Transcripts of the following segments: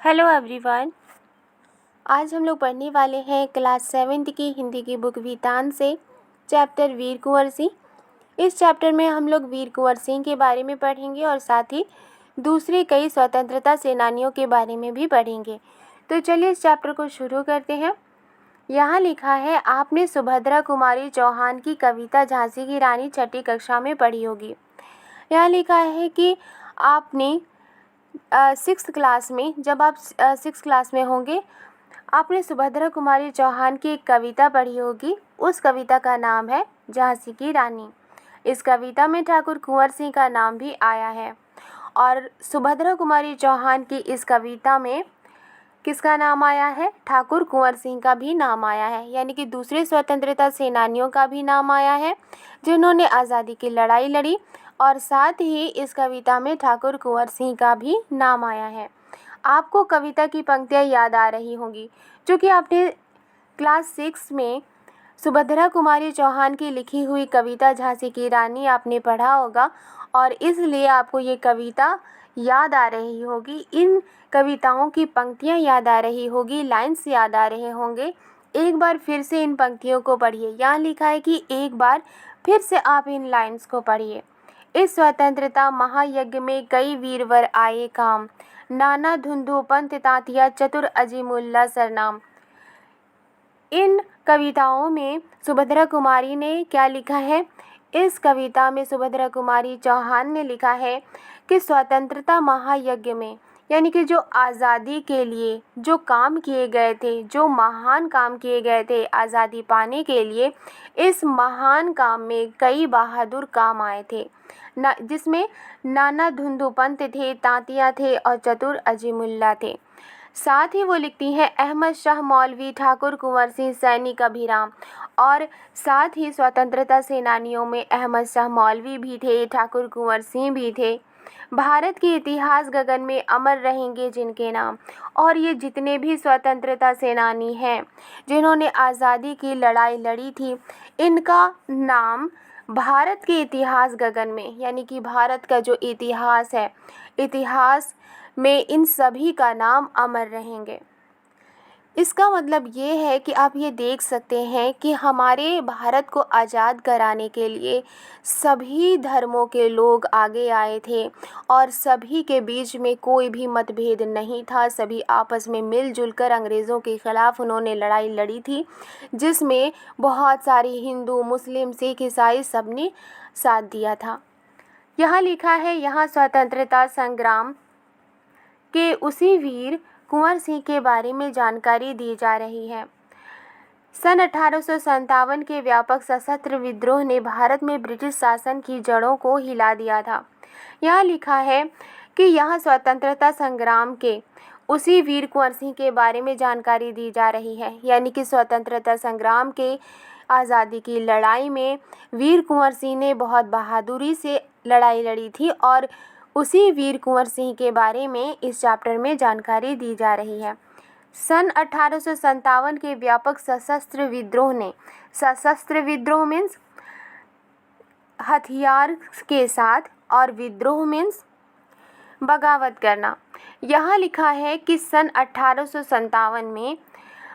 Hello everyone. आज हम लोग पढ़ने वाले हैं क्लास 7th की हिंदी की बुक वीतान से चैप्टर वीर कुंवर सिंह। इस चैप्टर में हम लोग वीर कुंवर सिंह के बारे में पढ़ेंगे और साथ ही दूसरे कई स्वतंत्रता सेनानियों के बारे में भी पढ़ेंगे। तो चलिए इस चैप्टर को शुरू करते हैं। यहाँ लिखा है, आपने सुभद्रा कुमारी चौहान की कविता झांसी की रानी छठी कक्षा में पढ़ी होगी। यहाँ लिखा है कि आपने 6th क्लास में, जब आप 6th क्लास में होंगे, आपने सुभद्रा कुमारी चौहान की एक कविता पढ़ी होगी। उस कविता का नाम है झांसी की रानी। इस कविता में ठाकुर कुंवर सिंह का नाम भी आया है और सुभद्रा कुमारी चौहान की इस कविता में किसका नाम आया है? ठाकुर कुंवर सिंह का भी नाम आया है, यानी कि दूसरे स्वतंत्रता सेनानियों का भी नाम आया है जिन्होंने आज़ादी की लड़ाई लड़ी, और साथ ही इस कविता में ठाकुर कुंवर सिंह का भी नाम आया है। आपको कविता की पंक्तियाँ याद आ रही होंगी, क्योंकि आपने क्लास 6 में सुभद्रा कुमारी चौहान की लिखी हुई कविता झांसी की रानी आपने पढ़ा होगा और इसलिए आपको ये कविता याद आ रही होगी। इन कविताओं की पंक्तियाँ याद आ रही होगी, लाइन्स याद आ रहे होंगे। एक बार फिर से इन पंक्तियों को पढ़िए। यहाँ लिखा है कि एक बार फिर से आप इन लाइन्स को पढ़िए। इस स्वतंत्रता महायज्ञ में कई वीरवर आए काम, नाना धुंधु पंथ तांतिया चतुर अजीमुल्ला सरनाम। इन कविताओं में सुभद्रा कुमारी ने क्या लिखा है? इस कविता में सुभद्रा कुमारी चौहान ने लिखा है कि स्वतंत्रता महायज्ञ में, यानी कि जो आज़ादी के लिए जो काम किए गए थे, जो महान काम किए गए थे आज़ादी पाने के लिए, इस महान काम में कई बहादुर काम आए थे जिसमें नाना धुंधु पंथ थे, तांतिया थे और चतुर अजीमुल्ला थे। साथ ही वो लिखती हैं अहमद शाह मौलवी, ठाकुर कुंवर सिंह, सैनिक अभिराम। और साथ ही स्वतंत्रता सेनानियों में अहमद शाह मौलवी भी थे, ठाकुर कुंवर सिंह भी थे। भारत के इतिहास गगन में अमर रहेंगे जिनके नाम। और ये जितने भी स्वतंत्रता सेनानी हैं जिन्होंने आज़ादी की लड़ाई लड़ी थी, इनका नाम भारत के इतिहास गगन में, यानी कि भारत का जो इतिहास है, इतिहास में इन सभी का नाम अमर रहेंगे। इसका मतलब ये है कि आप ये देख सकते हैं कि हमारे भारत को आज़ाद कराने के लिए सभी धर्मों के लोग आगे आए थे और सभी के बीच में कोई भी मतभेद नहीं था। सभी आपस में मिलजुल कर अंग्रेज़ों के ख़िलाफ़ उन्होंने लड़ाई लड़ी थी, जिसमें बहुत सारे हिंदू, मुस्लिम, सिख, ईसाई सब ने साथ दिया था। यहाँ लिखा है, यहाँ स्वतंत्रता संग्राम के उसी वीर कुंवर सिंह के बारे में जानकारी दी जा रही है। सन 1857 के व्यापक सशस्त्र विद्रोह ने भारत में ब्रिटिश शासन की जड़ों को हिला दिया था। यहाँ लिखा है कि यहाँ स्वतंत्रता संग्राम के उसी वीर कुंवर सिंह के बारे में जानकारी दी जा रही है, यानी कि स्वतंत्रता संग्राम के आज़ादी की लड़ाई में वीर कुंवर सिंह ने बहुत बहादुरी से लड़ाई लड़ी थी और उसी वीर कुंवर सिंह के बारे में इस चैप्टर में जानकारी दी जा रही है। सन 1857 के व्यापक सशस्त्र विद्रोह ने, सशस्त्र विद्रोह मीन्स हथियार के साथ और विद्रोह मीन्स बगावत करना। यहाँ लिखा है कि सन 1857 में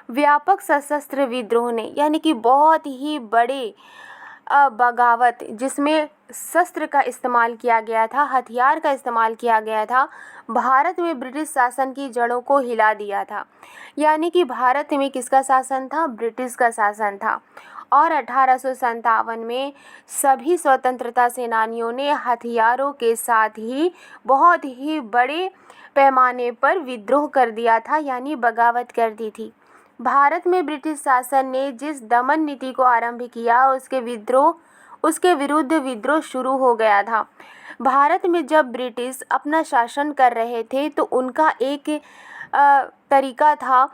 व्यापक सशस्त्र विद्रोह ने, यानी कि बहुत ही बड़े बगावत जिसमें शस्त्र का इस्तेमाल किया गया था, हथियार का इस्तेमाल किया गया था, भारत में ब्रिटिश शासन की जड़ों को हिला दिया था। यानी कि भारत में किसका शासन था? ब्रिटिश का शासन था। और 1857 में सभी स्वतंत्रता सेनानियों ने हथियारों के साथ ही बहुत ही बड़े पैमाने पर विद्रोह कर दिया था, यानी बगावत कर दी थी। भारत में ब्रिटिश शासन ने जिस दमन नीति को आरंभ किया, उसके विरुद्ध विद्रोह शुरू हो गया था। भारत में जब ब्रिटिश अपना शासन कर रहे थे तो उनका एक तरीका था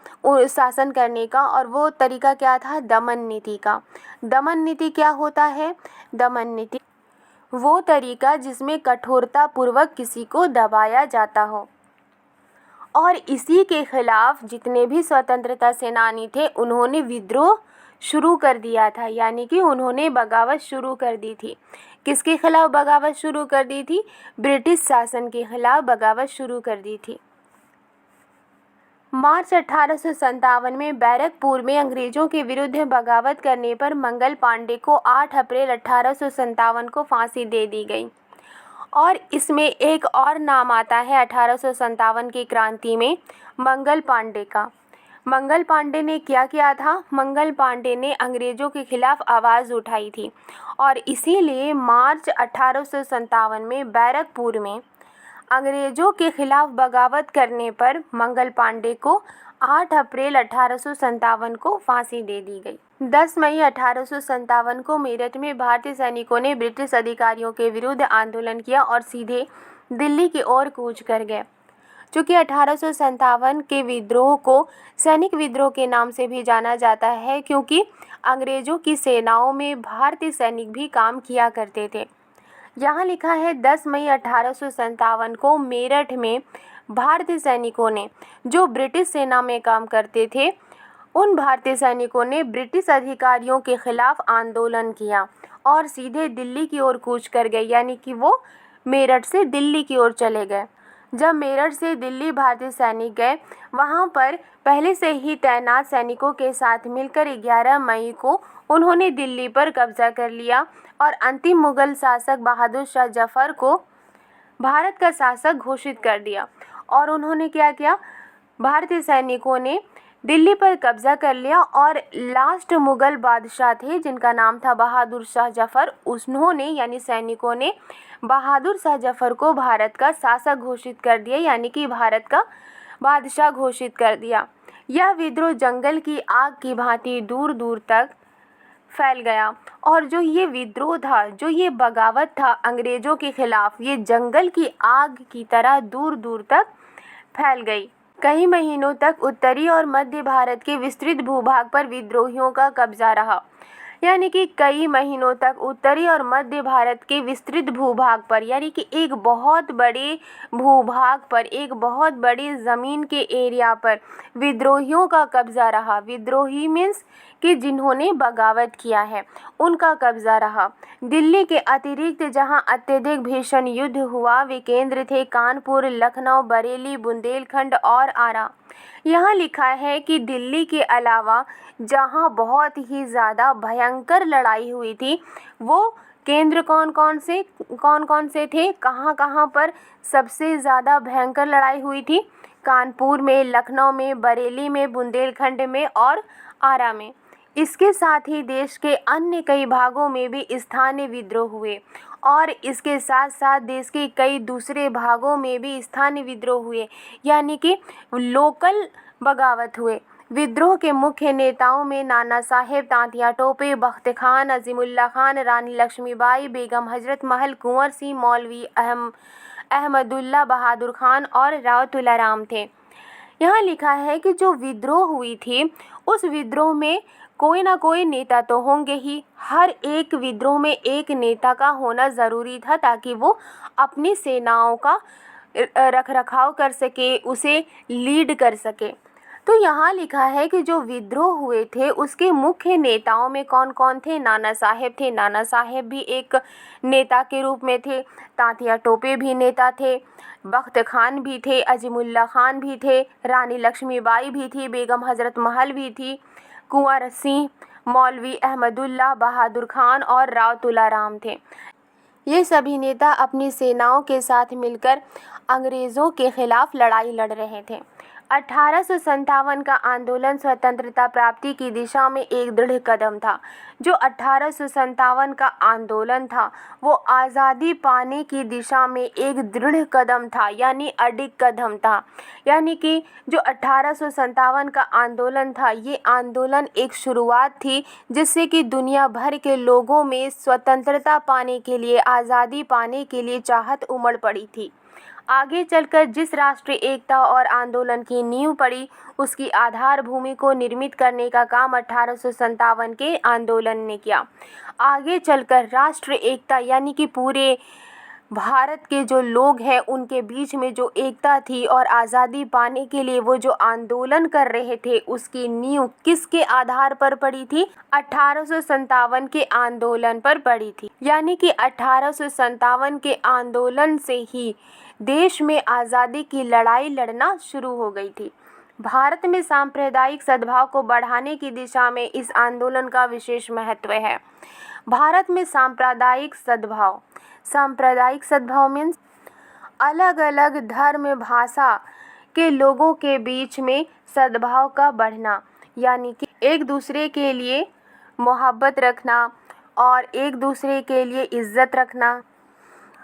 शासन करने का, और वो तरीका क्या था? दमन नीति का। दमन नीति क्या होता है? दमन नीति वो तरीका जिसमें कठोरता पूर्वक किसी को दबाया जाता हो। और इसी के खिलाफ जितने भी स्वतंत्रता सेनानी थे उन्होंने विद्रोह शुरू कर दिया था, यानी कि उन्होंने बगावत शुरू कर दी थी। किसके खिलाफ बगावत शुरू कर दी थी? ब्रिटिश शासन के खिलाफ बगावत शुरू कर दी थी। मार्च 1857 में बैरकपुर में अंग्रेजों के विरुद्ध बगावत करने पर मंगल पांडे को 8 अप्रैल 1857 को फांसी दे दी गई। और इसमें एक और नाम आता है 1857 की क्रांति में मंगल पांडे का। मंगल पांडे ने क्या किया था? मंगल पांडे ने अंग्रेजों के खिलाफ आवाज़ उठाई थी और इसीलिए मार्च 1857 में बैरकपुर में अंग्रेजों के खिलाफ बगावत करने पर मंगल पांडे को 8 अप्रैल 1857 को फांसी दे दी गई। 10 मई 1857 को मेरठ में भारतीय सैनिकों ने ब्रिटिश अधिकारियों के विरुद्ध आंदोलन किया और सीधे दिल्ली की ओर कूच कर गए। चूँकि 1857 के विद्रोह को सैनिक विद्रोह के नाम से भी जाना जाता है, क्योंकि अंग्रेजों की सेनाओं में भारतीय सैनिक भी काम किया करते थे। यहाँ लिखा है 10 मई 1857 को मेरठ में भारतीय सैनिकों ने, जो ब्रिटिश सेना में काम करते थे, उन भारतीय सैनिकों ने ब्रिटिश अधिकारियों के खिलाफ आंदोलन किया और सीधे दिल्ली की ओर कूच कर गए, यानी कि वो मेरठ से दिल्ली की ओर चले गए। जब मेरठ से दिल्ली भारतीय सैनिक गए, वहाँ पर पहले से ही तैनात सैनिकों के साथ मिलकर 11 मई को उन्होंने दिल्ली पर कब्जा कर लिया और अंतिम मुगल शासक बहादुर शाह जफर को भारत का शासक घोषित कर दिया। और उन्होंने क्या किया? भारतीय सैनिकों ने दिल्ली पर कब्जा कर लिया और लास्ट मुगल बादशाह थे जिनका नाम था बहादुर शाह जफर, उन्होंने यानी सैनिकों ने बहादुर शाह जफर को भारत का शासक घोषित कर दिया, यानी कि भारत का बादशाह घोषित कर दिया। यह विद्रोह जंगल की आग की भांति दूर दूर तक फैल गया और जो ये विद्रोह था, जो ये बगावत था अंग्रेजों के खिलाफ, ये जंगल की आग की तरह दूर दूर तक फैल गई। कई महीनों तक उत्तरी और मध्य भारत के विस्तृत भूभाग पर विद्रोहियों का कब्जा रहा, यानी कि कई महीनों तक उत्तरी और मध्य भारत के विस्तृत भूभाग पर, यानी कि एक बहुत बड़े भूभाग पर, एक बहुत बड़ी ज़मीन के एरिया पर विद्रोहियों का कब्जा रहा। विद्रोही मीन्स कि जिन्होंने बगावत किया है, उनका कब्जा रहा। दिल्ली के अतिरिक्त जहां अत्यधिक भीषण युद्ध हुआ, वे केंद्र थे कानपुर, लखनऊ, बरेली, बुंदेलखंड और आरा। यहाँ लिखा है कि दिल्ली के अलावा जहाँ बहुत ही ज़्यादा भयंकर लड़ाई हुई थी, वो केंद्र कौन कौन से थे, कहाँ कहाँ पर सबसे ज़्यादा भयंकर लड़ाई हुई थी? कानपुर में, लखनऊ में, बरेली में, बुंदेलखंड में और आरा में। इसके साथ ही देश के अन्य कई भागों में भी स्थानीय विद्रोह हुए और इसके साथ साथ देश के कई दूसरे भागों में भी स्थानीय विद्रोह हुए, यानी कि लोकल बगावत हुए। विद्रोह के मुख्य नेताओं में नाना साहेब, तांतिया टोपे, बख्त खान, अजीमुल्ला खान, रानी लक्ष्मीबाई, बेगम हजरत महल, कुंवर सिंह, मौलवी अहमदुल्ला, बहादुर खान और राव तुलाराम थे। यहाँ लिखा है कि जो विद्रोह हुई थी, उस विद्रोह में कोई ना कोई नेता तो होंगे ही। हर एक विद्रोह में एक नेता का होना ज़रूरी था ताकि वो अपनी सेनाओं का रखरखाव कर सके, उसे लीड कर सके। तो यहाँ लिखा है कि जो विद्रोह हुए थे उसके मुख्य नेताओं में कौन कौन थे? नाना साहेब थे, नाना साहेब भी एक नेता के रूप में थे। तांतिया टोपे भी नेता थे, बख्त खान भी थे, अजीमुल्ला खान भी थे, रानी लक्ष्मीबाई भी थी, बेगम हजरत महल भी थी, कुंवर सिंह, मौलवी अहमदुल्ला, बहादुर खान और राव तुलाराम थे। ये सभी नेता अपनी सेनाओं के साथ मिलकर अंग्रेज़ों के खिलाफ लड़ाई लड़ रहे थे। 1857 का आंदोलन स्वतंत्रता प्राप्ति की दिशा में एक दृढ़ कदम था। जो 1857 का आंदोलन था वो आज़ादी पाने की दिशा में एक दृढ़ कदम था, यानी अडिग कदम था। यानी कि जो 1857 का आंदोलन था, ये आंदोलन एक शुरुआत थी जिससे कि दुनिया भर के लोगों में स्वतंत्रता पाने के लिए, आज़ादी पाने के लिए चाहत उमड़ पड़ी थी। आगे चलकर जिस राष्ट्रीय एकता और आंदोलन की नींव पड़ी, उसकी आधार भूमि को निर्मित करने का काम 1857 के आंदोलन ने किया। आगे चलकर राष्ट्रीय एकता यानी कि पूरे भारत के जो लोग हैं उनके बीच में जो एकता थी और आज़ादी पाने के लिए वो जो आंदोलन कर रहे थे, उसकी नींव किसके आधार पर पड़ी थी? 1857 के आंदोलन पर पड़ी थी। यानी कि 1857 के आंदोलन से ही देश में आज़ादी की लड़ाई लड़ना शुरू हो गई थी। भारत में सांप्रदायिक सद्भाव को बढ़ाने की दिशा में इस आंदोलन का विशेष महत्व है। भारत में सांप्रदायिक सद्भाव मीन्स अलग अलग धर्म भाषा के लोगों के बीच में सद्भाव का बढ़ना, यानी कि एक दूसरे के लिए मोहब्बत रखना और एक दूसरे के लिए इज्जत रखना,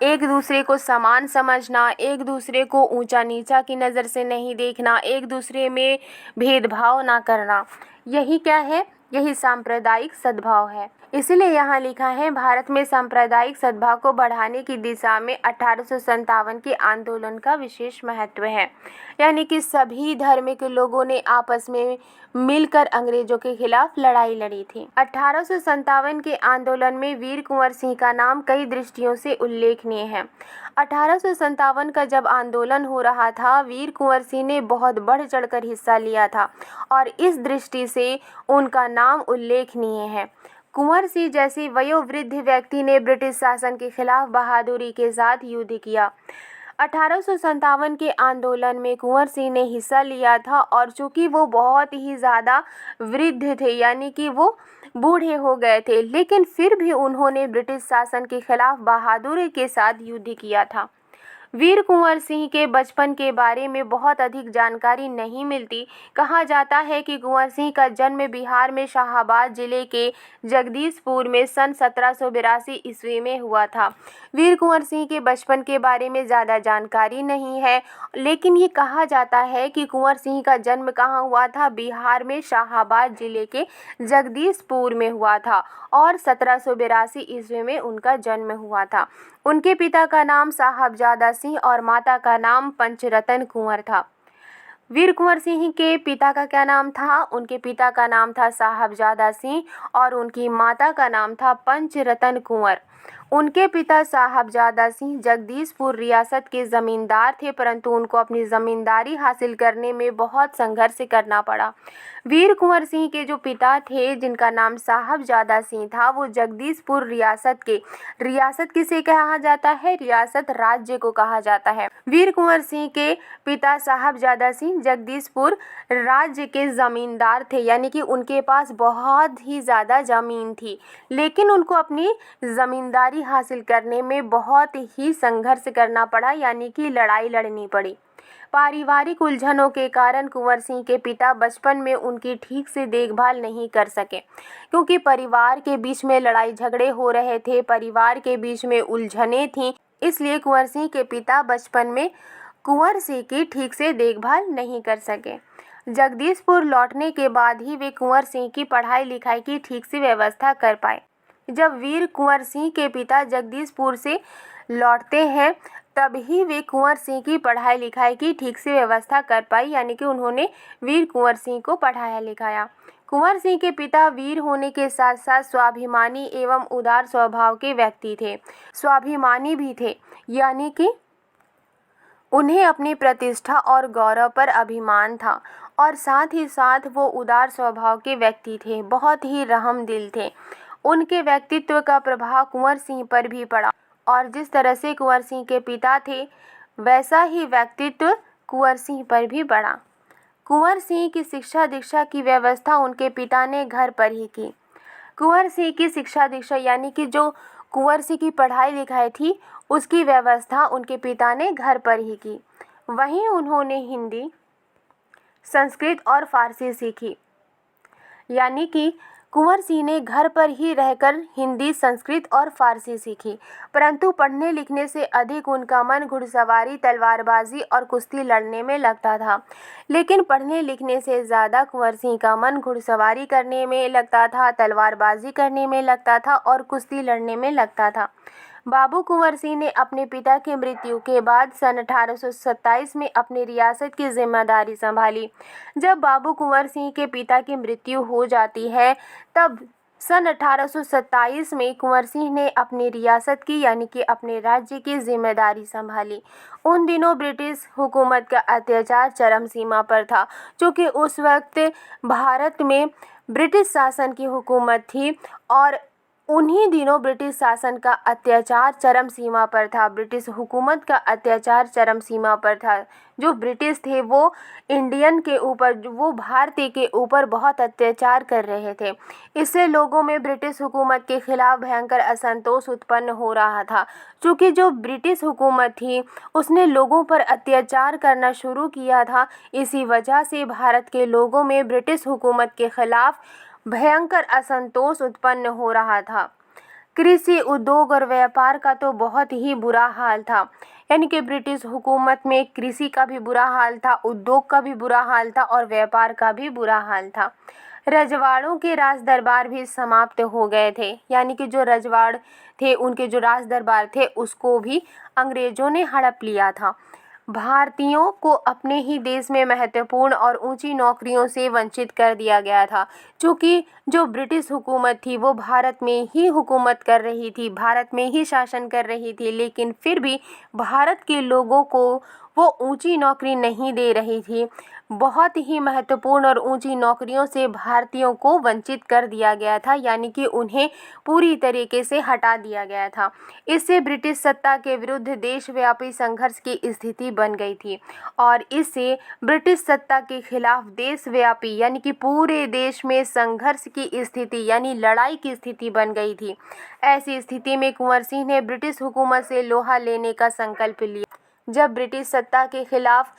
एक दूसरे को समान समझना, एक दूसरे को ऊंचा नीचा की नज़र से नहीं देखना, एक दूसरे में भेदभाव ना करना। यही क्या है? यही सांप्रदायिक सद्भाव है। इसीलिए यहाँ लिखा है, भारत में सांप्रदायिक सद्भाव को बढ़ाने की दिशा में 1857 के आंदोलन का विशेष महत्व है। यानी कि सभी धर्म के लोगों ने आपस में मिलकर अंग्रेजों के खिलाफ लड़ाई लड़ी थी। 1857 के आंदोलन में वीर कुंवर सिंह का नाम कई दृष्टियों से उल्लेखनीय है। 1857 का जब आंदोलन हो रहा था, वीर कुंवर सिंह ने बहुत बढ़ चढ़कर हिस्सा लिया था और इस दृष्टि से उनका नाम उल्लेखनीय है। कुंवर सिंह जैसे वयोवृद्ध व्यक्ति ने ब्रिटिश शासन के खिलाफ बहादुरी के साथ युद्ध किया। 1857 के आंदोलन में कुंवर सिंह ने हिस्सा लिया था और चूंकि वो बहुत ही ज़्यादा वृद्ध थे, यानी कि वो बूढ़े हो गए थे, लेकिन फिर भी उन्होंने ब्रिटिश शासन के खिलाफ बहादुरी के साथ युद्ध किया था। वीर कुंवर सिंह के बचपन के बारे में बहुत अधिक जानकारी नहीं मिलती। कहा जाता है कि कुंवर सिंह का जन्म बिहार में शाहाबाद जिले के जगदीशपुर में सन 1782 ईस्वी में हुआ था। वीर कुंवर सिंह के बचपन के बारे में ज़्यादा जानकारी नहीं है, लेकिन ये कहा जाता है कि कुंवर सिंह का जन्म कहाँ हुआ था? बिहार में शाहाबाद जिले के जगदीशपुर में हुआ था और 1782 ईस्वी में उनका जन्म हुआ था। उनके पिता का नाम साहबजादा सिंह और माता का नाम पंचरतन कुंवर था। वीर कुंवर सिंह के पिता का क्या नाम था? उनके पिता का नाम था साहबजादा सिंह और उनकी माता का नाम था पंचरतन कुंवर। उनके पिता साहबजादा सिंह जगदीशपुर रियासत के ज़मींदार थे, परंतु उनको अपनी ज़मींदारी हासिल करने में बहुत संघर्ष करना पड़ा। वीर कुंवर सिंह के जो पिता थे, जिनका नाम साहबजादा सिंह था, वो जगदीशपुर रियासत किसे कहा जाता है? रियासत राज्य को कहा जाता है। वीर कुंवर सिंह के पिता साहबजादा सिंह जगदीशपुर राज्य के ज़मींदार थे, यानी कि उनके पास बहुत ही ज़्यादा ज़मीन थी, लेकिन उनको अपनी ज़मींदारी हासिल करने में बहुत ही संघर्ष करना पड़ा, यानी कि लड़ाई लड़नी पड़ी। पारिवारिक उलझनों के कारण कुंवर सिंह के पिता बचपन में उनकी ठीक से देखभाल नहीं कर सके, क्योंकि परिवार के बीच में लड़ाई झगड़े हो रहे थे, परिवार के बीच में उलझनें थीं, इसलिए कुंवर सिंह के पिता बचपन में कुंवर सिंह की ठीक से देखभाल नहीं कर सके। जगदीशपुर लौटने के बाद ही वे कुंवर सिंह की पढ़ाई लिखाई की ठीक से व्यवस्था कर पाए। जब वीर कुंवर सिंह के पिता जगदीशपुर से लौटते हैं, तभी वे कुंवर सिंह की पढ़ाई लिखाई की ठीक से व्यवस्था कर पाई, यानी कि उन्होंने वीर कुंवर सिंह को पढ़ाया लिखाया। कुंवर सिंह के पिता वीर होने के साथ साथ स्वाभिमानी एवं उदार स्वभाव के व्यक्ति थे। स्वाभिमानी भी थे, यानी कि उन्हें अपनी प्रतिष्ठा और गौरव पर अभिमान था और साथ ही साथ वो उदार स्वभाव के व्यक्ति थे, बहुत ही रहमदिल थे। उनके व्यक्तित्व का प्रभाव कुंवर सिंह पर भी पड़ा और जिस तरह से कुंवर सिंह के पिता थे, वैसा ही व्यक्तित्व कुंवर सिंह पर भी पड़ा। कुंवर सिंह की शिक्षा दीक्षा की व्यवस्था उनके पिता ने घर पर ही की। कुंवर सिंह की शिक्षा दीक्षा यानी कि जो कुंवर सिंह की पढ़ाई लिखाई थी, उसकी व्यवस्था उनके पिता ने घर पर ही की। वहीं उन्होंने हिंदी, संस्कृत और फारसी सीखी, यानी कि कुंवर सिंह ने घर पर ही रहकर हिंदी, संस्कृत और फारसी सीखी, परंतु पढ़ने लिखने से अधिक उनका मन घुड़सवारी, तलवारबाजी और कुश्ती लड़ने में लगता था। लेकिन पढ़ने लिखने से ज़्यादा कुंवर सिंह का मन घुड़सवारी करने में लगता था, तलवारबाजी करने में लगता था और कुश्ती लड़ने में लगता था। बाबू कुंवर सिंह ने अपने पिता की मृत्यु के बाद सन 1827 में अपनी रियासत की जिम्मेदारी संभाली। जब बाबू कुंवर सिंह के पिता की मृत्यु हो जाती है, तब सन 1827 में कुंवर सिंह ने अपनी रियासत की यानी कि अपने राज्य की जिम्मेदारी संभाली। उन दिनों ब्रिटिश हुकूमत का अत्याचार चरम सीमा पर था, क्योंकि उस वक्त भारत में ब्रिटिश शासन की हुकूमत थी और उन्हीं दिनों ब्रिटिश शासन का अत्याचार चरम सीमा पर था। ब्रिटिश हुकूमत का अत्याचार चरम सीमा पर था। जो ब्रिटिश थे वो इंडियन के ऊपर, वो भारतीय के ऊपर बहुत अत्याचार कर रहे थे। इससे लोगों में ब्रिटिश हुकूमत के खिलाफ भयंकर असंतोष उत्पन्न हो रहा था। क्योंकि जो ब्रिटिश हुकूमत थी उसने लोगों पर अत्याचार करना शुरू किया था। इसी वजह से भारत के लोगों में ब्रिटिश हुकूमत के खिलाफ भयंकर असंतोष उत्पन्न हो रहा था। कृषि, उद्योग और व्यापार का तो बहुत ही बुरा हाल था। यानी कि ब्रिटिश हुकूमत में कृषि का भी बुरा हाल था, उद्योग का भी बुरा हाल था और व्यापार का भी बुरा हाल था। रजवाड़ों के राज दरबार भी समाप्त हो गए थे। यानी कि जो रजवाड़ थे, उनके जो राज दरबार थे उसको भी अंग्रेजों ने हड़प लिया था। भारतीयों को अपने ही देश में महत्वपूर्ण और ऊंची नौकरियों से वंचित कर दिया गया था। क्योंकि जो ब्रिटिश हुकूमत थी वो भारत में ही हुकूमत कर रही थी, भारत में ही शासन कर रही थी, लेकिन फिर भी भारत के लोगों को वो ऊंची नौकरी नहीं दे रही थी। बहुत ही महत्वपूर्ण और ऊंची नौकरियों से भारतीयों को वंचित कर दिया गया था। यानी कि उन्हें पूरी तरीके से हटा दिया गया था। इससे ब्रिटिश सत्ता के विरुद्ध देशव्यापी संघर्ष की स्थिति बन गई थी और इससे ब्रिटिश सत्ता के खिलाफ देशव्यापी यानी कि पूरे देश में संघर्ष की स्थिति यानी लड़ाई की स्थिति बन गई थी। ऐसी स्थिति में कुंवर सिंह ने ब्रिटिश हुकूमत से लोहा लेने का संकल्प लिया। जब ब्रिटिश सत्ता के खिलाफ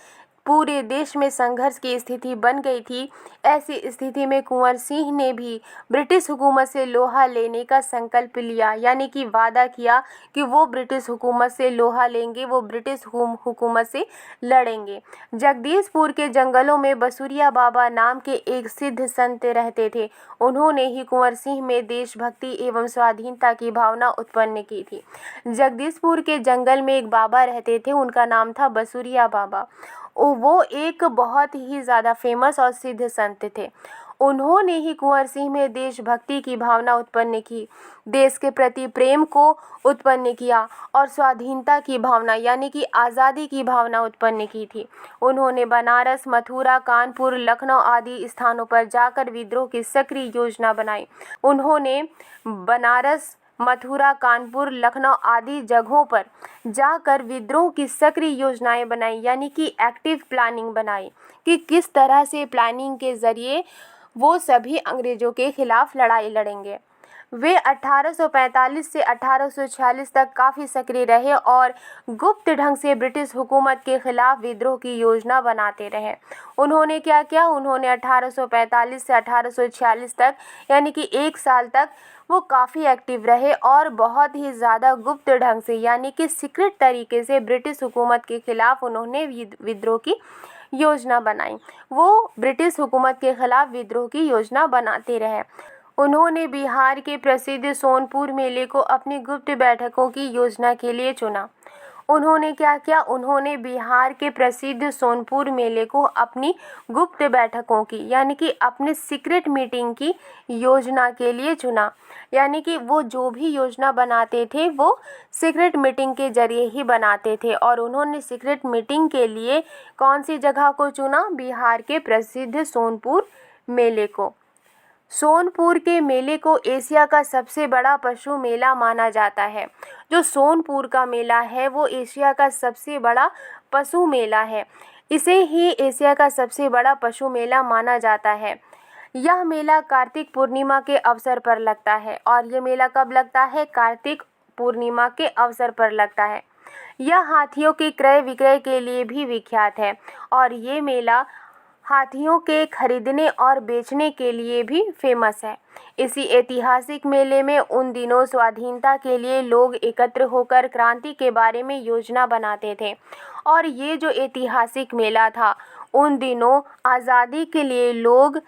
पूरे देश में संघर्ष की स्थिति बन गई थी, ऐसी स्थिति में कुंवर सिंह ने भी ब्रिटिश हुकूमत से लोहा लेने का संकल्प लिया। यानी कि वादा किया कि वो ब्रिटिश हुकूमत से लोहा लेंगे, वो ब्रिटिश हुकूमत से लड़ेंगे। जगदीशपुर के जंगलों में बसुरिया बाबा नाम के एक सिद्ध संत रहते थे। उन्होंने ही कुंवर सिंह में देशभक्ति एवं स्वाधीनता की भावना उत्पन्न की थी। जगदीशपुर के जंगल में एक बाबा रहते थे, उनका नाम था बसुरिया बाबा। वो एक बहुत ही ज़्यादा फेमस और सिद्ध संत थे। उन्होंने ही कुंवर सिंह में देशभक्ति की भावना उत्पन्न की, देश के प्रति प्रेम को उत्पन्न किया और स्वाधीनता की भावना यानी कि आज़ादी की भावना उत्पन्न की थी। उन्होंने बनारस, मथुरा, कानपुर, लखनऊ आदि स्थानों पर जाकर विद्रोह की सक्रिय योजना बनाई। उन्होंने बनारस, मथुरा, कानपुर, लखनऊ आदि जगहों पर जाकर विद्रोह की सक्रिय योजनाएं बनाई। यानी कि एक्टिव प्लानिंग बनाई कि किस तरह से प्लानिंग के ज़रिए वो सभी अंग्रेज़ों के खिलाफ लड़ाई लड़ेंगे। वे 1845 से 1846 तक काफ़ी सक्रिय रहे और गुप्त ढंग से ब्रिटिश हुकूमत के खिलाफ विद्रोह की योजना बनाते रहे। उन्होंने क्या किया, उन्होंने 1845 से 1846 तक यानी कि 1 साल तक वो काफ़ी एक्टिव रहे और बहुत ही ज़्यादा गुप्त ढंग से यानी कि सीक्रेट तरीके से ब्रिटिश हुकूमत के खिलाफ उन्होंने विद्रोह की योजना बनाई। वो ब्रिटिश हुकूमत के खिलाफ विद्रोह की योजना बनाते रहे। उन्होंने बिहार के प्रसिद्ध सोनपुर मेले को अपनी गुप्त बैठकों की योजना के लिए चुना। उन्होंने क्या किया, उन्होंने बिहार के प्रसिद्ध सोनपुर मेले को अपनी गुप्त बैठकों की यानी कि अपने सीक्रेट मीटिंग की योजना के लिए चुना। यानी कि वो जो भी योजना बनाते थे वो सीक्रेट मीटिंग के जरिए ही बनाते थे और उन्होंने सीक्रेट मीटिंग के लिए कौन सी जगह को चुना, बिहार के प्रसिद्ध सोनपुर मेले को। सोनपुर के मेले को एशिया का सबसे बड़ा पशु मेला माना जाता है। जो सोनपुर का मेला है वो एशिया का सबसे बड़ा पशु मेला है। इसे ही एशिया का सबसे बड़ा पशु मेला माना जाता है। यह मेला कार्तिक पूर्णिमा के अवसर पर लगता है और ये मेला कब लगता है, कार्तिक पूर्णिमा के अवसर पर लगता है। यह हाथियों के क्रय विक्रय के लिए भी विख्यात है और ये मेला हाथियों के खरीदने और बेचने के लिए भी फेमस है। इसी ऐतिहासिक मेले में उन दिनों स्वाधीनता के लिए लोग एकत्र होकर क्रांति के बारे में योजना बनाते थे और ये जो ऐतिहासिक मेला था, उन दिनों आज़ादी के लिए लोग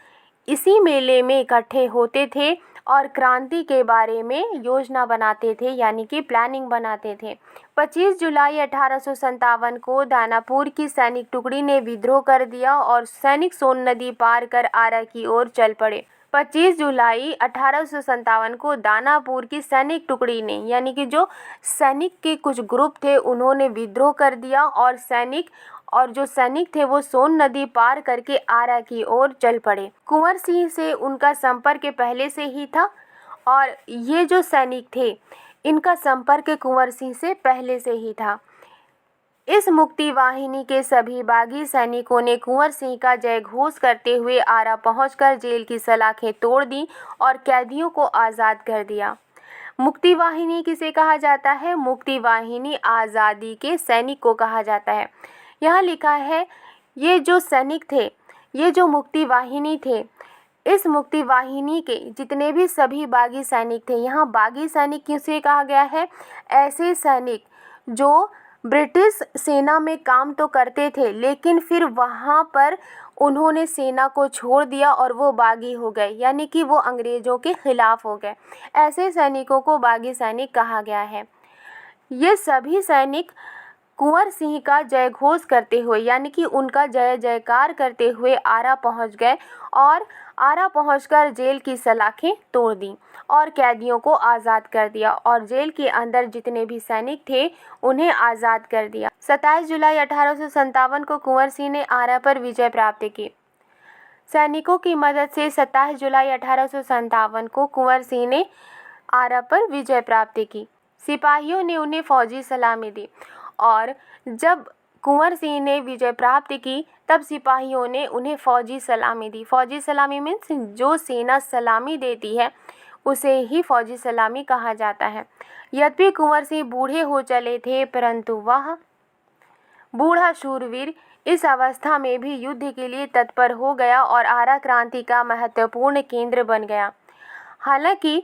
इसी मेले में इकट्ठे होते थे और क्रांति के बारे में योजना बनाते थे यानी कि प्लानिंग बनाते थे। 25 जुलाई 1857 को दानापुर की सैनिक टुकड़ी ने विद्रोह कर दिया और सैनिक सोन नदी पार कर आरा की ओर चल पड़े। 25 जुलाई 1857 को दानापुर की सैनिक टुकड़ी ने यानी कि जो सैनिक के कुछ ग्रुप थे उन्होंने विद्रोह कर दिया और जो सैनिक थे वो सोन नदी पार करके आरा की ओर चल पड़े। कुंवर सिंह से उनका संपर्क पहले से ही था और ये जो सैनिक थे इनका संपर्क कुंवर सिंह से पहले से ही था। इस मुक्ति वाहिनी के सभी बागी सैनिकों ने कुंवर सिंह का जयघोष करते हुए आरा पहुंचकर जेल की सलाखें तोड़ दी और कैदियों को आज़ाद कर दिया। मुक्ति वाहिनी किसे कहा जाता है? मुक्ति वाहिनी आज़ादी के सैनिक को कहा जाता है। यहाँ लिखा है ये जो सैनिक थे, ये जो मुक्ति वाहिनी थे, इस मुक्ति वाहिनी के जितने भी सभी बागी सैनिक थे। यहाँ बागी सैनिक किसे कहा गया है? ऐसे सैनिक जो ब्रिटिश सेना में काम तो करते थे लेकिन फिर वहाँ पर उन्होंने सेना को छोड़ दिया और वो बागी हो गए, यानी कि वो अंग्रेज़ों के खिलाफ हो गए। ऐसे सैनिकों को बागी सैनिक कहा गया है। ये सभी सैनिक कुंवर सिंह का जयघोष करते हुए, यानी कि उनका जय जयकार करते हुए आरा पहुंच गए और आरा पहुंचकर जेल की सलाखें तोड़ दी और कैदियों को आज़ाद कर दिया और जेल के अंदर जितने भी सैनिक थे उन्हें आज़ाद कर दिया। 27 जुलाई 1857 को कुंवर सिंह ने आरा पर विजय प्राप्त की। सैनिकों की मदद से 27 जुलाई 1857 को कुंवर सिंह ने आरा पर विजय प्राप्त की। सिपाहियों ने उन्हें फौजी सलामी दी और जब कुंवर सिंह ने विजय प्राप्त की तब सिपाहियों ने उन्हें फौजी सलामी दी। फौजी सलामी मीन्स जो सेना सलामी देती है उसे ही फौजी सलामी कहा जाता है। यद्यपि कुंवर सिंह बूढ़े हो चले थे परंतु वह बूढ़ा शूरवीर इस अवस्था में भी युद्ध के लिए तत्पर हो गया और आरा क्रांति का महत्वपूर्ण केंद्र बन गया। हालांकि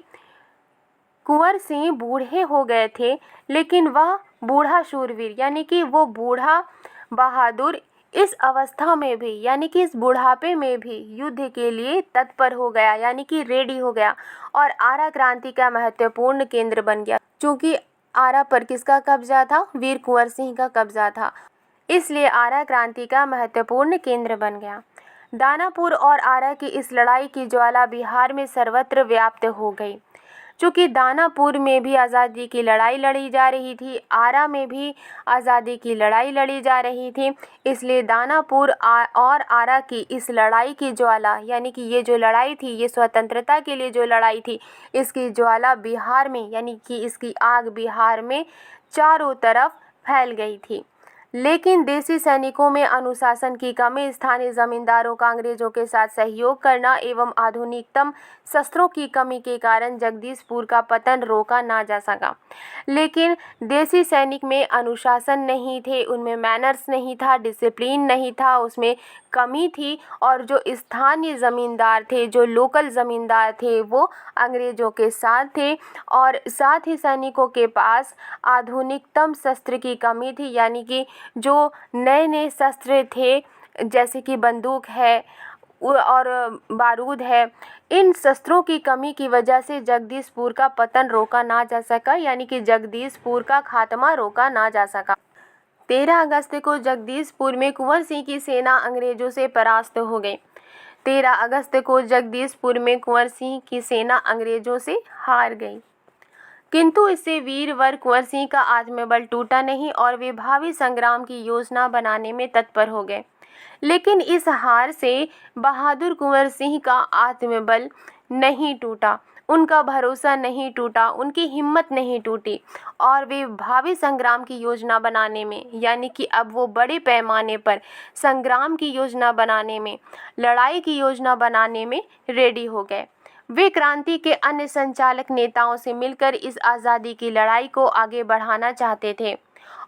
कुंवर सिंह बूढ़े हो गए थे लेकिन वह बूढ़ा शूरवीर यानी कि वो बूढ़ा बहादुर इस अवस्था में भी, यानी कि इस बुढ़ापे में भी युद्ध के लिए तत्पर हो गया, यानी कि रेडी हो गया और आरा क्रांति का महत्वपूर्ण केंद्र बन गया। क्योंकि आरा पर किसका कब्जा था? वीर कुंवर सिंह का कब्जा था, इसलिए आरा क्रांति का महत्वपूर्ण केंद्र बन गया। दानापुर और आरा की इस लड़ाई की ज्वाला बिहार में सर्वत्र व्याप्त हो गई। चूँकि दानापुर में भी आज़ादी की लड़ाई लड़ी जा रही थी, आरा में भी आज़ादी की लड़ाई लड़ी जा रही थी, इसलिए दानापुर और आरा की इस लड़ाई की ज्वाला, यानी कि ये जो लड़ाई थी, ये स्वतंत्रता के लिए जो लड़ाई थी, इसकी ज्वाला बिहार में, यानी कि इसकी आग बिहार में चारों तरफ फैल गई थी। लेकिन देसी सैनिकों में अनुशासन की कमी, स्थानीय जमींदारों का अंग्रेजों के साथ सहयोग करना एवं आधुनिकतम शस्त्रों की कमी के कारण जगदीशपुर का पतन रोका ना जा सका। लेकिन देसी सैनिक में अनुशासन नहीं थे, उनमें मैनर्स नहीं था, डिसिप्लिन नहीं था, उसमें कमी थी और जो स्थानीय ज़मींदार थे, जो लोकल ज़मींदार थे, वो अंग्रेज़ों के साथ थे और साथ ही सैनिकों के पास आधुनिकतम शस्त्र की कमी थी, यानी कि जो नए नए शस्त्र थे जैसे कि बंदूक है और बारूद है, इन शस्त्रों की कमी की वजह से जगदीशपुर का पतन रोका ना जा सका, यानी कि जगदीशपुर का खात्मा रोका ना जा सका। 13 अगस्त को जगदीशपुर में कुंवर सिंह की सेना अंग्रेजों से परास्त हो गई। 13 अगस्त को जगदीशपुर में कुंवर सिंह की सेना अंग्रेजों से हार गई, किंतु इससे वीरवर कुंवर सिंह का आत्मबल टूटा नहीं और वे भावी संग्राम की योजना बनाने में तत्पर हो गए। लेकिन इस हार से बहादुर कुंवर सिंह का आत्मबल नहीं टूटा, उनका भरोसा नहीं टूटा, उनकी हिम्मत नहीं टूटी और वे भावी संग्राम की योजना बनाने में, यानी कि अब वो बड़े पैमाने पर संग्राम की योजना बनाने में, लड़ाई की योजना बनाने में रेडी हो गए। वे क्रांति के अन्य संचालक नेताओं से मिलकर इस आज़ादी की लड़ाई को आगे बढ़ाना चाहते थे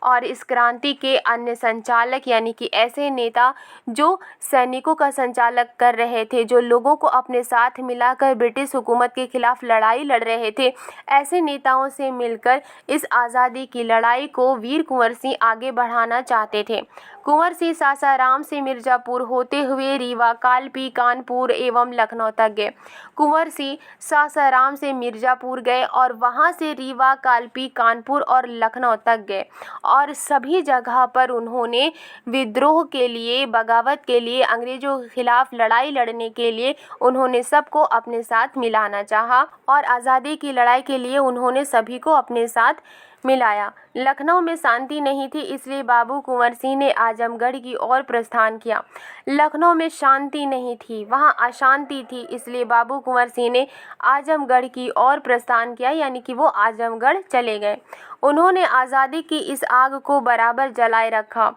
और इस क्रांति के अन्य संचालक, यानी कि ऐसे नेता जो सैनिकों का संचालक कर रहे थे, जो लोगों को अपने साथ मिलाकर ब्रिटिश हुकूमत के खिलाफ लड़ाई लड़ रहे थे, ऐसे नेताओं से मिलकर इस आज़ादी की लड़ाई को वीर कुंवर सिंह आगे बढ़ाना चाहते थे। कुंवर सिंह सासाराम से मिर्ज़ापुर होते हुए रीवा, कालपी, कानपुर एवं लखनऊ तक गए। कुंवर सिंह सासाराम से मिर्ज़ापुर गए और वहां से रीवा, कालपी, कानपुर और लखनऊ तक गए और सभी जगह पर उन्होंने विद्रोह के लिए, बगावत के लिए, अंग्रेजों के खिलाफ लड़ाई लड़ने के लिए उन्होंने सबको अपने साथ मिलाना चाहा और आज़ादी की लड़ाई के लिए उन्होंने सभी को अपने साथ मिलाया। लखनऊ में शांति नहीं थी, इसलिए बाबू कुंवर सिंह ने आजमगढ़ की ओर प्रस्थान किया। लखनऊ में शांति नहीं थी, वहाँ अशांति थी, इसलिए बाबू कुंवर सिंह ने आजमगढ़ की ओर प्रस्थान किया, यानी कि वो आजमगढ़ चले गए। उन्होंने आज़ादी की इस आग को बराबर जलाए रखा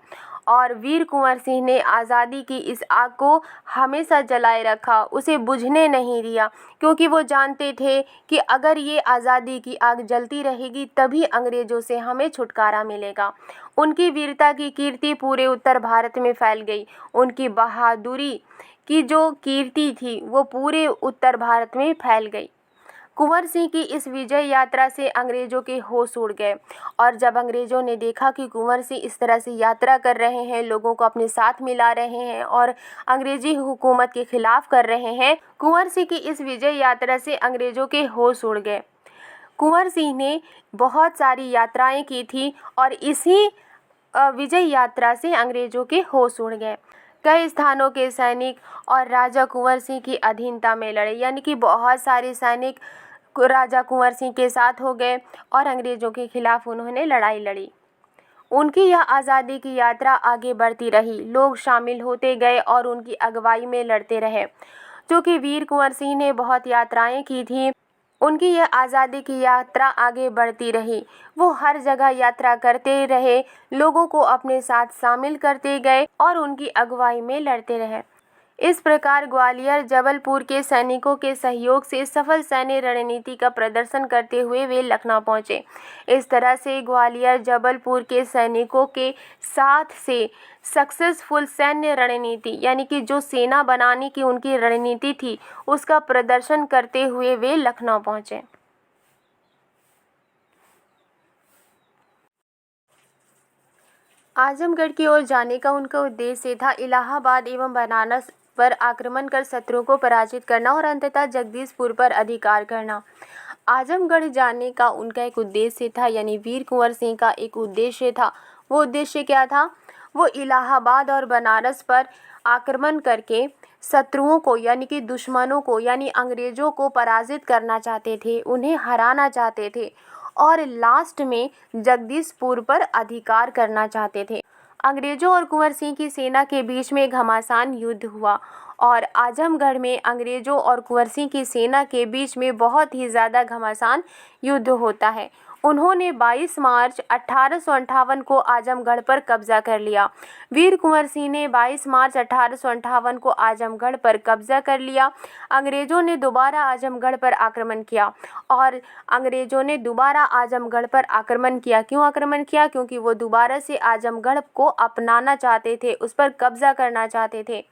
और वीर कुंवर सिंह ने आज़ादी की इस आग को हमेशा जलाए रखा, उसे बुझने नहीं दिया, क्योंकि वो जानते थे कि अगर ये आज़ादी की आग जलती रहेगी तभी अंग्रेज़ों से हमें छुटकारा मिलेगा। उनकी वीरता की कीर्ति पूरे उत्तर भारत में फैल गई। उनकी बहादुरी की जो कीर्ति थी वो पूरे उत्तर भारत में फैल गई। कुंवर सिंह की इस विजय यात्रा से अंग्रेजों के होश उड़ गए और जब अंग्रेजों ने देखा कि कुंवर सिंह इस तरह से यात्रा कर रहे हैं, लोगों को अपने साथ मिला रहे हैं और अंग्रेजी हुकूमत के खिलाफ कर रहे हैं, कुंवर सिंह की इस विजय यात्रा से अंग्रेजों के होश उड़ गए। कुंवर सिंह ने बहुत सारी यात्राएं की थी और इसी विजय यात्रा से अंग्रेजों के होश उड़ गए। कई स्थानों के सैनिक और राजा कुंवर सिंह की अधीनता में लड़े, यानी कि बहुत सारे सैनिक राजा कुंवर सिंह के साथ हो गए और अंग्रेजों के खिलाफ उन्होंने लड़ाई लड़ी। उनकी यह आज़ादी की यात्रा आगे बढ़ती रही, लोग शामिल होते गए और उनकी अगुवाई में लड़ते रहे। जो कि वीर कुंवर सिंह ने बहुत यात्राएं की थी, उनकी यह आज़ादी की यात्रा आगे बढ़ती रही। वो हर जगह यात्रा करते रहे, लोगों को अपने साथ शामिल करते गए और उनकी अगुवाई में लड़ते रहे। इस प्रकार ग्वालियर जबलपुर के सैनिकों के सहयोग से सफल सैन्य रणनीति का प्रदर्शन करते हुए वे लखनऊ पहुंचे। इस तरह से ग्वालियर जबलपुर के सैनिकों के साथ से सक्सेसफुल सैन्य रणनीति, यानी कि जो सेना बनाने की उनकी रणनीति थी, उसका प्रदर्शन करते हुए वे लखनऊ पहुंचे। आजमगढ़ की ओर जाने का उनका उद्देश्य था इलाहाबाद एवं बनारस पर आक्रमण कर शत्रुओं को पराजित करना और अंततः जगदीशपुर पर अधिकार करना। आजमगढ़ जाने का उनका एक उद्देश्य था, यानी वीर कुंवर सिंह का एक उद्देश्य था। वो उद्देश्य क्या था? वो इलाहाबाद और बनारस पर आक्रमण करके शत्रुओं को, यानी कि दुश्मनों को, यानी अंग्रेजों को पराजित करना चाहते थे, उन्हें हराना चाहते थे और लास्ट में जगदीशपुर पर अधिकार करना चाहते थे। अंग्रेजों और कुंवर सिंह की सेना के बीच में घमासान युद्ध हुआ और आजमगढ़ में अंग्रेजों और कुंवर सिंह की सेना के बीच में बहुत ही ज़्यादा घमासान युद्ध होता है। उन्होंने 22 मार्च 1858 को आजमगढ़ पर कब्जा कर लिया। वीर कुंवर सिंह ने 22 मार्च 1858 को आजमगढ़ पर कब्जा कर लिया। अंग्रेजों ने दोबारा आजमगढ़ पर आक्रमण किया और अंग्रेजों ने दोबारा आजमगढ़ पर आक्रमण किया। क्यों आक्रमण किया? क्योंकि वो दोबारा से आजमगढ़ को अपनाना चाहते थे, उस पर कब्जा करना चाहते थे।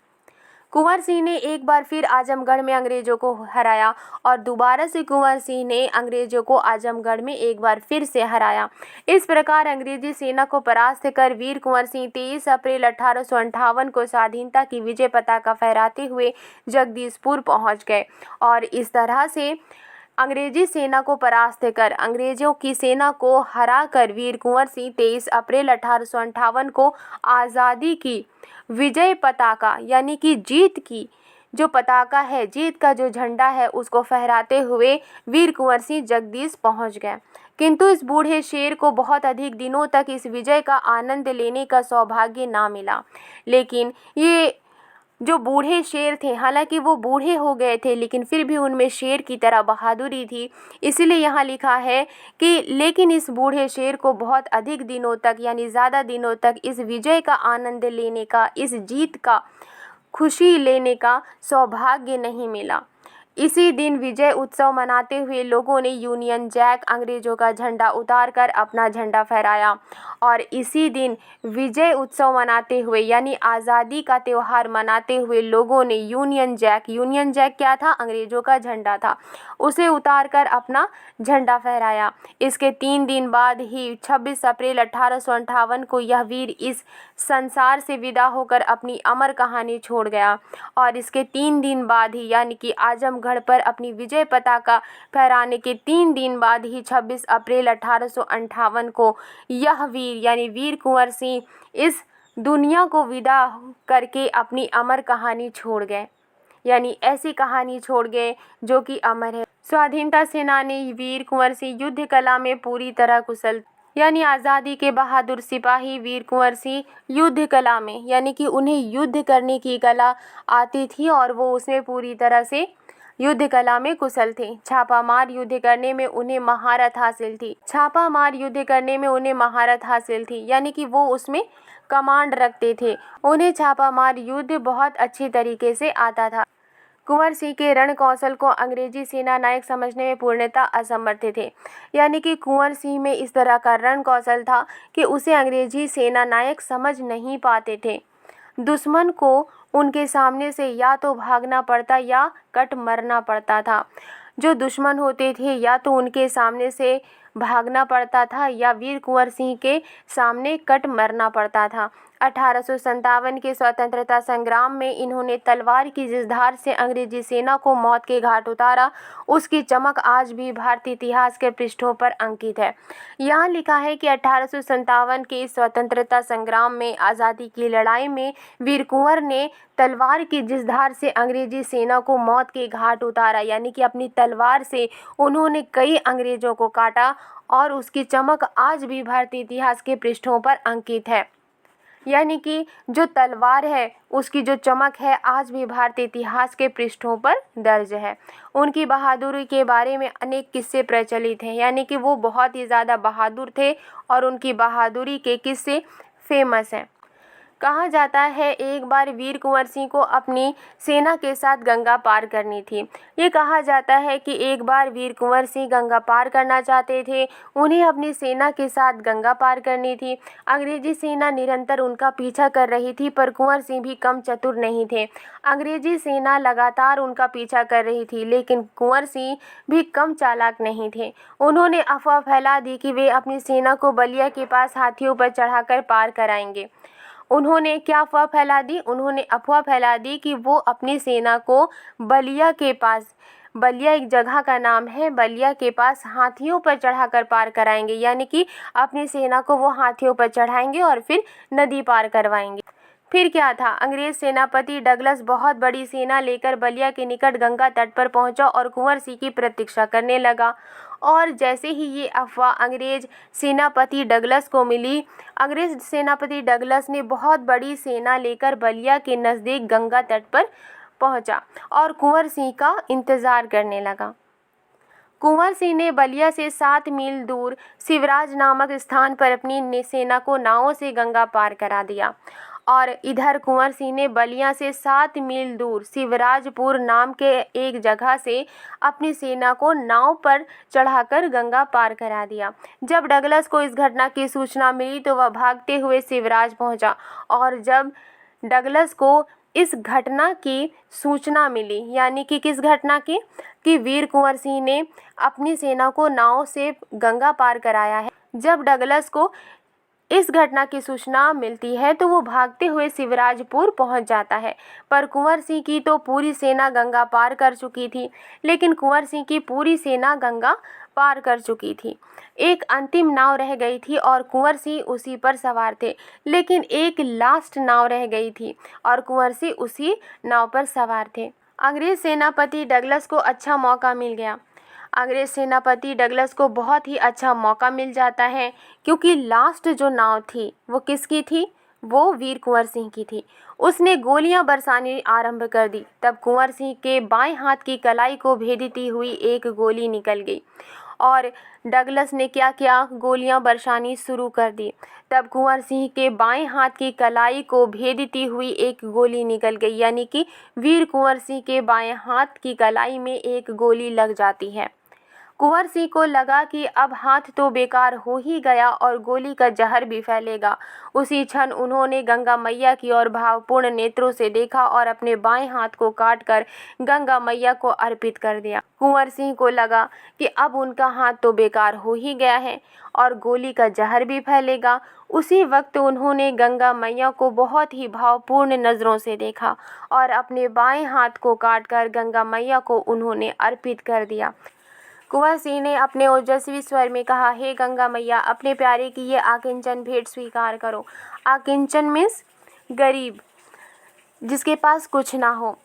कुंवर सिंह ने एक बार फिर आजमगढ़ में अंग्रेजों को हराया और दोबारा से कुंवर सिंह ने अंग्रेजों को आजमगढ़ में एक बार फिर से हराया। इस प्रकार अंग्रेजी सेना को परास्त कर वीर कुंवर सिंह 23 अप्रैल 1858 को स्वाधीनता की विजय पताका फहराते हुए जगदीशपुर पहुंच गए और इस तरह से अंग्रेजी सेना को परास्त कर, अंग्रेजों की सेना को हरा कर वीर कुंवर सिंह 23 अप्रैल 1858 को आज़ादी की विजय पताका, यानी कि जीत की जो पताका है, जीत का जो झंडा है, उसको फहराते हुए वीर कुंवर सिंह जगदीश पहुंच गए। किंतु इस बूढ़े शेर को बहुत अधिक दिनों तक इस विजय का आनंद लेने का सौभाग्य ना मिला। लेकिन ये जो बूढ़े शेर थे, हालांकि वो बूढ़े हो गए थे, लेकिन फिर भी उनमें शेर की तरह बहादुरी थी। इसीलिए यहाँ लिखा है कि लेकिन इस बूढ़े शेर को बहुत अधिक दिनों तक, यानी ज़्यादा दिनों तक इस विजय का आनंद लेने का, इस जीत का खुशी लेने का सौभाग्य नहीं मिला। इसी दिन विजय उत्सव मनाते हुए लोगों ने यूनियन जैक, अंग्रेजों का झंडा उतारकर अपना झंडा फहराया और इसी दिन विजय उत्सव मनाते हुए, यानी आज़ादी का त्यौहार मनाते हुए लोगों ने यूनियन जैक क्या था? अंग्रेजों का झंडा था, उसे उतारकर अपना झंडा फहराया। इसके 3 दिन बाद ही 26 अप्रैल 1858 को यह वीर इस संसार से विदा होकर अपनी अमर कहानी छोड़ गया और इसके 3 दिन बाद ही, यानी कि आजमगढ़ पर अपनी विजय पताका फहराने के 3 दिन बाद ही 26 अप्रैल 1858 को यह वीर, यानी वीर कुंवर सिंह इस दुनिया को विदा करके अपनी अमर कहानी छोड़ गए, यानी ऐसी कहानी छोड़ गए जो कि अमर है। स्वाधीनता सेनानी वीर कुंवर सिंह युद्ध कला में पूरी तरह कुशल यानी आज़ादी के बहादुर सिपाही वीर कुंवर सिंह युद्ध कला में, यानी कि उन्हें युद्ध करने की कला आती थी और वो उसमें पूरी तरह से युद्ध कला में कुशल थे। छापामार युद्ध करने में उन्हें महारत हासिल थी, यानी कि वो उसमें कमांड रखते थे। उन्हें छापामार युद्ध बहुत अच्छी तरीके से आता था। कुंवर सिंह के रण कौशल को अंग्रेजी सेना नायक समझने में पूर्णतः असमर्थ थे, यानी कि कुंवर सिंह में इस तरह का रण कौशल था कि उसे अंग्रेजी सेना नायक समझ नहीं पाते थे। दुश्मन को उनके सामने से या तो भागना पड़ता या कट मरना पड़ता था। जो दुश्मन होते थे या तो उनके सामने से भागना पड़ता था या वीर कुंवर सिंह के सामने कट मरना पड़ता था। 1857 के स्वतंत्रता संग्राम में इन्होंने तलवार की जिस धार से अंग्रेजी सेना को मौत के घाट उतारा, उसकी चमक आज भी भारतीय इतिहास के पृष्ठों पर अंकित है। यहाँ लिखा है कि 1857 के इस स्वतंत्रता संग्राम में, आज़ादी की लड़ाई में वीर कुंवर ने तलवार की जिस धार से अंग्रेजी सेना को मौत के घाट उतारा, यानी कि अपनी तलवार से उन्होंने कई अंग्रेजों को काटा और उसकी चमक आज भी भारतीय इतिहास के पृष्ठों पर अंकित है। यानी कि जो तलवार है उसकी जो चमक है आज भी भारतीय इतिहास के पृष्ठों पर दर्ज है। उनकी बहादुरी के बारे में अनेक किस्से प्रचलित हैं, यानी कि वो बहुत ही ज़्यादा बहादुर थे और उनकी बहादुरी के किस्से फेमस हैं। कहा जाता है एक बार वीर कुंवर सिंह को अपनी सेना के साथ गंगा पार करनी थी। ये कहा जाता है कि एक बार वीर कुंवर सिंह गंगा पार करना चाहते थे। उन्हें अपनी सेना के साथ गंगा पार करनी थी। अंग्रेजी सेना निरंतर उनका पीछा कर रही थी, पर कुंवर सिंह भी कम चतुर नहीं थे। अंग्रेजी सेना लगातार उनका पीछा कर रही थी, लेकिन कुंवर सिंह भी कम चालाक नहीं थे। उन्होंने अफवाह फैला दी कि वे अपनी सेना को बलिया के पास हाथियों पर चढ़ाकर पार कराएंगे। उन्होंने क्या अफवाह फैला दी? उन्होंने अफवाह फैला दी कि वो अपनी सेना को बलिया के पास, बलिया एक जगह का नाम है, बलिया के पास हाथियों पर चढ़ाकर पार कराएंगे, यानी कि अपनी सेना को वो हाथियों पर चढ़ाएंगे और फिर नदी पार करवाएंगे। फिर क्या था? अंग्रेज सेनापति डगलस बहुत बड़ी सेना लेकर बलिया के निकट गंगा तट पर पहुंचा और कुंवर सिंह की प्रतीक्षा करने लगा। और जैसे ही ये अफवाह अंग्रेज सेनापति डगलस को मिली, अंग्रेज सेनापति डगलस ने बहुत बड़ी सेना लेकर बलिया के नज़दीक गंगा तट पर पहुंचा और कुंवर सिंह का इंतज़ार करने लगा। कुंवर सिंह ने बलिया से 7 मील दूर शिवराज नामक स्थान पर अपनी सेना को नावों से गंगा पार करा दिया और इधर कुंवर सिंह ने बलिया से 7 मील दूर शिवराजपुर नाम के एक जगह से अपनी सेना को नाव पर चढ़ाकर गंगा पार करा दिया। जब डगलस को इस घटना की सूचना मिली तो वह भागते हुए शिवराज पहुंचा और जब डगलस को इस घटना की सूचना मिली, यानी कि किस घटना की, कि वीर कुंवर सिंह ने अपनी सेना को नाव से गंगा पार कराया है। जब डगलस को इस घटना की सूचना मिलती है तो वो भागते हुए शिवराजपुर पहुंच जाता है, पर कुंवर सिंह की तो पूरी सेना गंगा पार कर चुकी थी। लेकिन कुंवर सिंह की पूरी सेना गंगा पार कर चुकी थी। एक अंतिम नाव रह गई थी और कुंवर सिंह उसी पर सवार थे, लेकिन एक लास्ट नाव रह गई थी और कुंवर सिंह उसी नाव पर सवार थे। अंग्रेज सेनापति डगलस को अच्छा मौका मिल गया। अंग्रेज सेनापति डगलस को बहुत ही अच्छा मौका मिल जाता है, क्योंकि लास्ट जो नाव थी वो किसकी थी? वो वीर कुंवर सिंह की थी। उसने गोलियां बरसानी आरंभ कर दी। तब कुंवर सिंह के बाएं हाथ की कलाई को भेदती हुई एक गोली निकल गई और डगलस ने क्या किया? गोलियां बरसानी शुरू कर दी। तब कुंवर सिंह के बाएं हाथ की कलाई को भेदती हुई एक गोली निकल गई, यानी कि वीर कुंवर सिंह के बाएं हाथ की कलाई में एक गोली लग जाती है। कुंवर सिंह को लगा कि अब हाथ तो बेकार हो ही गया और गोली का जहर भी फैलेगा। उसी क्षण उन्होंने गंगा मैया की ओर भावपूर्ण नेत्रों से देखा और अपने बाएं हाथ को काटकर गंगा मैया को अर्पित कर दिया। कुंवर सिंह को लगा कि अब उनका हाथ तो बेकार हो ही गया है और गोली का जहर भी फैलेगा। उसी वक्त उन्होंने गंगा मैया को बहुत ही भावपूर्ण नज़रों से देखा और अपने बाएं हाथ को काटकर गंगा मैया को उन्होंने अर्पित कर दिया। कुंवर सिंह ने अपने ओजस्वी स्वर में कहा, हे गंगा मैया, अपने प्यारे की ये आकिंचन भेंट स्वीकार करो। आकिंचन मीन्स गरीब, जिसके पास कुछ ना हो।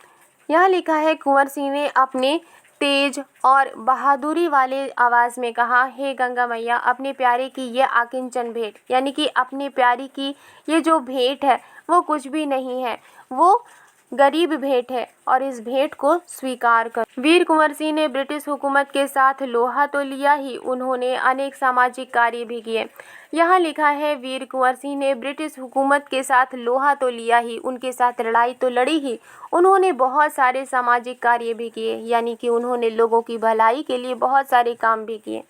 यहाँ लिखा है कुंवर सिंह ने अपने तेज और बहादुरी वाले आवाज़ में कहा, हे गंगा मैया, अपने प्यारे की ये आकिंचन भेंट, यानी कि अपने प्यारी की ये जो भेंट है वो कुछ भी नहीं है, वो गरीब भेंट है और इस भेंट को स्वीकार कर। वीर कुंवर सिंह ने ब्रिटिश हुकूमत के साथ लोहा तो लिया ही, उन्होंने अनेक सामाजिक कार्य भी किए। यहाँ लिखा है, वीर कुंवर सिंह ने ब्रिटिश हुकूमत के साथ लोहा तो लिया ही, उनके साथ लड़ाई तो लड़ी ही, उन्होंने बहुत सारे सामाजिक कार्य भी किए, यानी कि उन्होंने लोगों की भलाई के लिए बहुत सारे काम भी किए।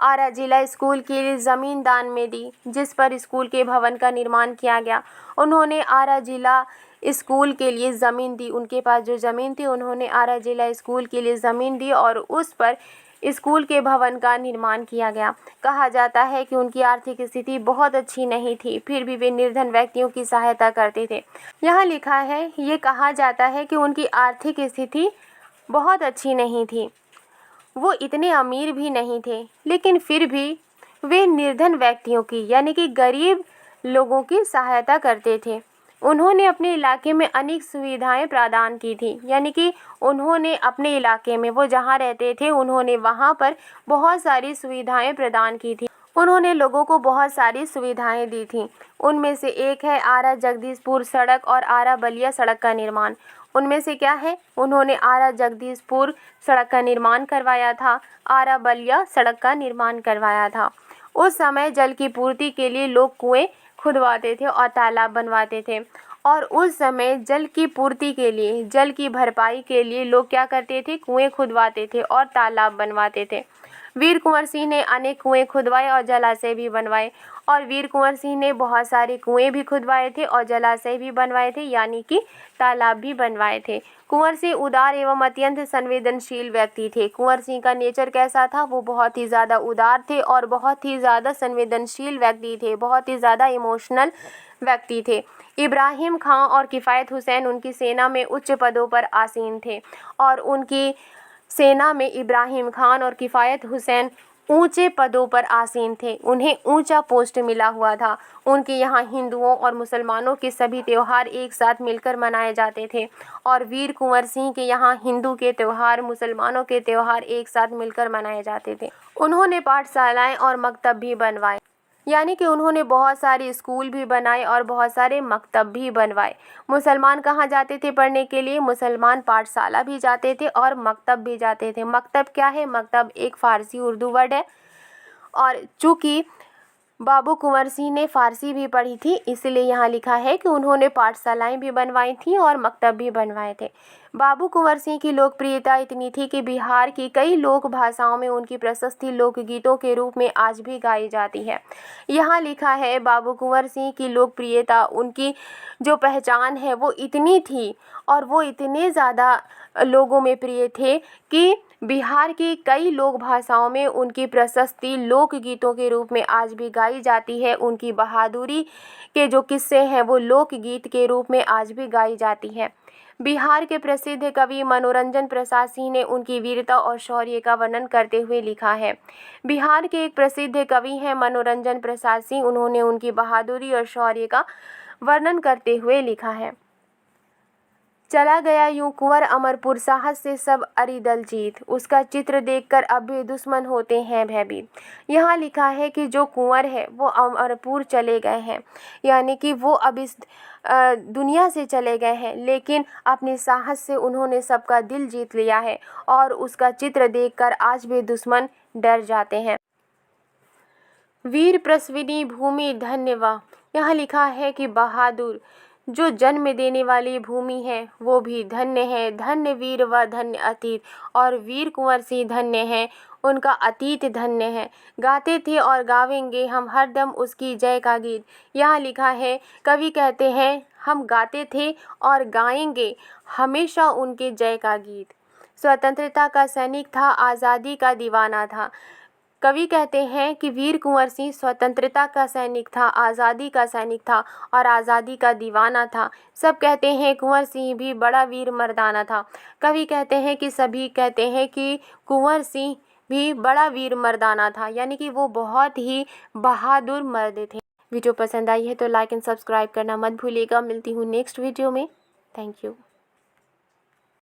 आरा जिला स्कूल के लिए ज़मीन दान में दी, जिस पर स्कूल के भवन का निर्माण किया गया। उन्होंने आरा जिला स्कूल के लिए ज़मीन दी, उनके पास जो ज़मीन थी उन्होंने आरा जिला स्कूल के लिए ज़मीन दी और उस पर स्कूल के भवन का निर्माण किया गया। कहा जाता है कि उनकी आर्थिक स्थिति बहुत अच्छी नहीं थी, फिर भी वे निर्धन व्यक्तियों की सहायता करते थे। यहाँ लिखा है, ये कहा जाता है कि उनकी आर्थिक स्थिति बहुत अच्छी नहीं थी, वो इतने अमीर भी नहीं थे, लेकिन फिर भी वे निर्धन व्यक्तियों की, यानी कि गरीब लोगों की सहायता करते थे। उन्होंने अपने इलाके में अनेक सुविधाएं प्रदान की थी, यानी कि उन्होंने अपने इलाके में, वो जहाँ रहते थे, उन्होंने वहाँ पर बहुत सारी सुविधाएं प्रदान की थी। उन्होंने लोगों को बहुत सारी सुविधाएं दी थी। उनमें से एक है आरा जगदीशपुर सड़क और आरा बलिया सड़क का निर्माण। उनमें से क्या है? उन्होंने आरा जगदीशपुर सड़क का निर्माण करवाया था, आरा बलिया सड़क का निर्माण करवाया था। उस समय जल की पूर्ति के लिए लोग कुएं खुदवाते थे और तालाब बनवाते थे, और उस समय जल की पूर्ति के लिए, जल की भरपाई के लिए लोग क्या करते थे? कुएं खुदवाते थे और तालाब बनवाते थे। वीर कुंवर सिंह ने अनेक कुएं खुदवाए और जलाशय भी बनवाए, और वीर कुंवर सिंह ने बहुत सारे कुएं भी खुदवाए थे और जलाशय भी बनवाए थे, यानी कि तालाब भी बनवाए थे। कुंवर सिंह उदार एवं अत्यंत संवेदनशील व्यक्ति थे। कुंवर सिंह का नेचर कैसा था? वो बहुत ही ज़्यादा उदार थे और बहुत ही ज़्यादा संवेदनशील व्यक्ति थे, बहुत ही ज़्यादा इमोशनल व्यक्ति थे। इब्राहिम खां और किफ़ायत हुसैन उनकी सेना में उच्च पदों पर आसीन थे, और उनकी सेना में इब्राहिम खान और किफ़ायत हुसैन ऊंचे पदों पर आसीन थे, उन्हें ऊंचा पोस्ट मिला हुआ था। उनके यहाँ हिंदुओं और मुसलमानों के सभी त्यौहार एक साथ मिलकर मनाए जाते थे, और वीर कुंवर सिंह के यहाँ हिंदू के त्यौहार, मुसलमानों के त्यौहार एक साथ मिलकर मनाए जाते थे। उन्होंने पाठशालाएं और मकतब भी बनवाए, यानी कि उन्होंने बहुत सारे स्कूल भी बनाए और बहुत सारे मकतब भी बनवाए। मुसलमान कहाँ जाते थे पढ़ने के लिए? मुसलमान पाठशाला भी जाते थे और मकतब भी जाते थे। मकतब क्या है? मकतब एक फ़ारसी उर्दू वर्ड है, और चूँकि बाबू कुंवर सिंह ने फ़ारसी भी पढ़ी थी, इसलिए यहाँ लिखा है कि उन्होंने पाठशालाएं भी बनवाई थीं और मकतब भी बनवाए थे। बाबू कुंवर सिंह की लोकप्रियता इतनी थी कि बिहार की कई लोक भाषाओं में उनकी प्रशस्ति लोकगीतों के रूप में आज भी गाई जाती है। यहाँ लिखा है, बाबू कुंवर सिंह की लोकप्रियता, उनकी जो पहचान है वो इतनी थी और वो इतने ज़्यादा लोगों में प्रिय थे कि बिहार की कई लोक भाषाओं में उनकी प्रशस्ति लोकगीतों के रूप में आज भी गाई जाती है। उनकी बहादुरी के जो किस्से हैं वो लोकगीत के रूप में आज भी गाई जाती है। बिहार के प्रसिद्ध कवि मनोरंजन प्रसाद सिंह ने उनकी वीरता और शौर्य का वर्णन करते हुए लिखा है। बिहार के एक प्रसिद्ध कवि हैं मनोरंजन प्रसाद सिंह, उन्होंने उनकी बहादुरी और शौर्य का वर्णन करते हुए लिखा है। चला गया यूं कुंवर अमरपुर, साहस से सब अरिदल जीत, उसका चित्र देखकर अब भी दुश्मन होते हैं भयभीत। यहाँ लिखा है कि जो कुंवर है वो अमरपुर चले गए हैं, यानी कि वो अब इस दुनिया से चले गए हैं, लेकिन अपने साहस से उन्होंने सबका दिल जीत लिया है, और उसका चित्र देखकर आज भी दुश्मन डर जाते हैं। वीर प्रसविनी भूमि धन्यवा, यहाँ लिखा है कि बहादुर जो जन्म देने वाली भूमि है वो भी धन्य है। धन्य वीर व धन्य अतीत, और वीर कुंवर सिंह धन्य है, उनका अतीत धन्य है। गाते थे और गावेंगे हम हरदम उसकी जय का गीत। यहाँ लिखा है, कवि कहते हैं हम गाते थे और गाएंगे हमेशा उनके जय का गीत। स्वतंत्रता का सैनिक था, आज़ादी का दीवाना था। कवि कहते हैं कि वीर कुंवर सिंह स्वतंत्रता का सैनिक था, आज़ादी का सैनिक था और आज़ादी का दीवाना था। सब कहते हैं कुंवर सिंह भी बड़ा वीर मर्दाना था। कवि कहते हैं कि सभी कहते हैं कि कुंवर सिंह भी बड़ा वीर मर्दाना था, यानी कि वो बहुत ही बहादुर मर्द थे। वीडियो पसंद आई है तो लाइक एंड सब्सक्राइब करना मत भूलिएगा। मिलती हूँ नेक्स्ट वीडियो में। Thank you.